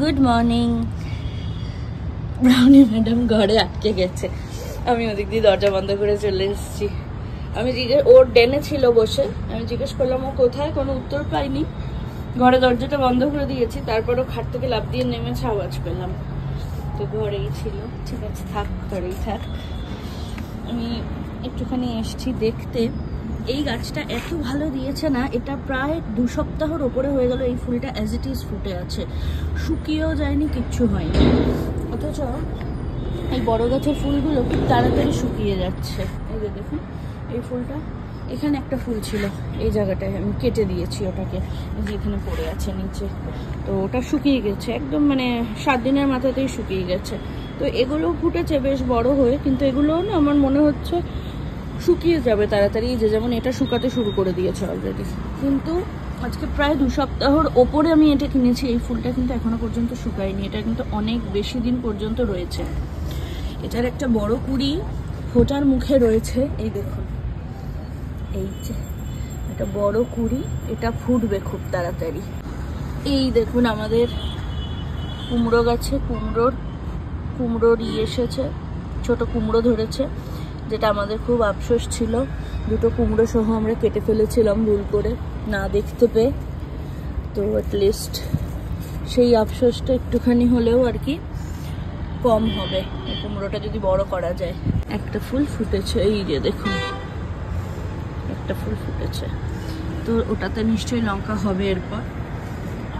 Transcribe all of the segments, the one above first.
Good morning. Brownie madam ঘরে আটকে গেছে, আমি ওদিক দিয়ে দরজা বন্ধ করে চলে এসেছি। আমি ওর ডেনে ছিল বসে, আমি জিজ্ঞেস করলাম ও কোথায়, কোনো উত্তর পাইনি। ঘরে দরজাটা বন্ধ করে দিয়েছি, তারপরও খাট থেকে লাফ দিয়ে নেমেছে, আওয়াজ পেলাম, তো ঘরেই ছিল। ঠিক আছে, থাক, ঘরেই থাক। আমি একটুখানি এসছি দেখতে। এই গাছটা এত ভালো দিয়েছে না, এটা প্রায় 2 সপ্তাহের ওপরে হয়ে গেল এই ফুলটা অ্যাজ ইট ইজ ফুটে আছে, শুকিয়েও যায়নি, কিচ্ছু হয়নি। অথচ এই বড় গাছের ফুলগুলো খুব তাড়াতাড়ি শুকিয়ে যাচ্ছে। এই যে দেখুন, এই ফুলটা, এখানে একটা ফুল ছিল, এই জায়গাটায় আমি কেটে দিয়েছি ওটাকে, এই যে এখানে পড়ে আছে নিচে, তো ওটা শুকিয়ে গেছে একদম, মানে 7 দিনের মাথাতেই শুকিয়ে গেছে। তো এগুলো ফুটেছে বেশ বড় হয়ে, কিন্তু এগুলোও না আমার মনে হচ্ছে শুকিয়ে যাবে তাড়াতাড়ি, যে যেমন এটা শুকাতে শুরু করে দিয়েছে অলরেডি। কিন্তু আজকে প্রায় 2 সপ্তাহের ওপরে আমি এটা কিনেছি, এই ফুলটা কিন্তু এখনো পর্যন্ত শুকায়নি, এটা কিন্তু অনেক বেশি দিন পর্যন্ত রয়েছে। এটার একটা বড় কুড়ি ফোটার মুখে রয়েছে, এই দেখুন, এই যে একটা বড় কুড়ি, এটা ফুটবে খুব তাড়াতাড়ি। এই দেখুন আমাদের কুমড়ো গাছে কুমড়োর এসেছে, ছোট কুমড়ো ধরেছে, যেটা আমাদের খুব আফসোস ছিল। 2টো কুমড়ো সহ আমরা কেটে ফেলেছিলাম ভুল করে, না দেখতে পেয়ে। তো অ্যাটলিস্ট সেই আফসোসটা একটুখানি হলেও আর কি কম হবে, এই কুমড়োটা যদি বড় করা যায়। একটা ফুল ফুটেছে, এই যে দেখুন একটা ফুল ফুটেছে, তো ওটাতে নিশ্চয়ই লঙ্কা হবে এরপর।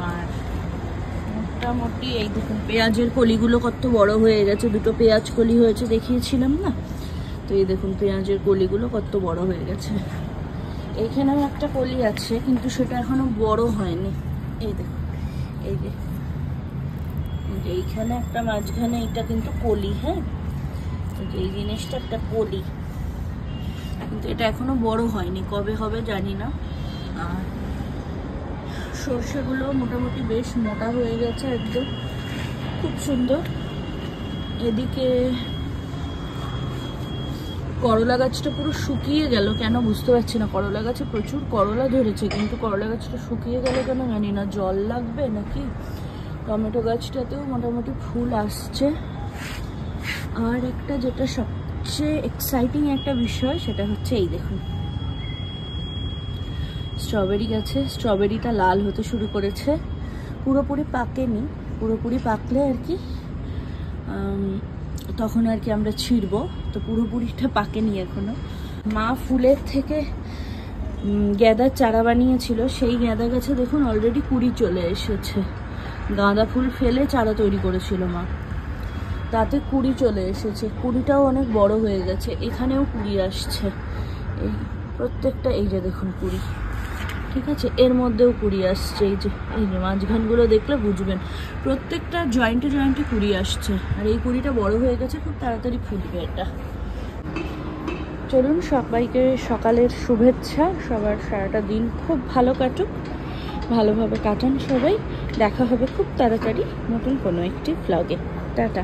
আর মোটামুটি এই দেখুন পেঁয়াজের কলিগুলো কত বড় হয়ে গেছে, 2টো পেঁয়াজ কলি হয়েছে দেখিয়েছিলাম না, তো এই দেখুন পেঁয়াজের কলিগুলো কত বড় হয়ে গেছে। এইখানেও একটা কলি আছে, কিন্তু সেটা এখনো বড় হয়নি। এই দেখুন, এই যে এইখানে একটা, মাঝখানে এটা কিন্তু কলি, হ্যাঁ, এই জিনিসটা একটা কলি, কিন্তু এটা এখনো বড় হয়নি, কবে হবে জানি না। আর সর্ষেগুলো মোটামুটি বেশ মোটা হয়ে গেছে একদম, খুব সুন্দর। এদিকে করলা গাছটা পুরো শুকিয়ে গেল, কেন বুঝতে পারছি না। করলা গাছে প্রচুর করলা ধরেছে, কিন্তু করলা গাছটা শুকিয়ে গেল কেন জানি না, জল লাগবে নাকি। টমেটো গাছটাতেও মোটামুটি ফুল আসছে। আর একটা যেটা সবচেয়ে এক্সাইটিং একটা বিষয়, সেটা হচ্ছে এই দেখুন স্ট্রবেরি গাছে স্ট্রবেরিটা লাল হতে শুরু করেছে, পুরোপুরি পাকেনি, পুরোপুরি পাকলে আর কি তখন আর কি আমরা ছিঁড়বো, তো পুরোপুরিটা পাকেনি এখনো। মা ফুলের থেকে গাঁদার চারা বানিয়েছিল, সেই গাঁদা গাছে দেখুন অলরেডি কুড়ি চলে এসেছে। গাঁদা ফুল ফেলে চারা তৈরি করেছিল মা, তাতে কুড়ি চলে এসেছে, কুড়িটাও অনেক বড় হয়ে গেছে, এখানেও কুড়ি আসছে। এই প্রত্যেকটা, এই যে দেখুন কুড়ি, ঠিক আছে, এর মধ্যেও কুড়ি আসছে, এই যে মাঝখানগুলো দেখলে বুঝবেন, প্রত্যেকটা জয়েন্টে জয়েন্টে কুড়ি আসছে। আর এই কুড়িটা বড় হয়ে গেছে, খুব তাড়াতাড়ি ফুটবে এটা। চলুন, সবাইকে সকালের শুভেচ্ছা, সবার সারাটা দিন খুব ভালো কাটুক, ভালোভাবে কাটান সবাই। দেখা হবে খুব তাড়াতাড়ি নতুন কোনো একটি ভ্লগে। টাটা।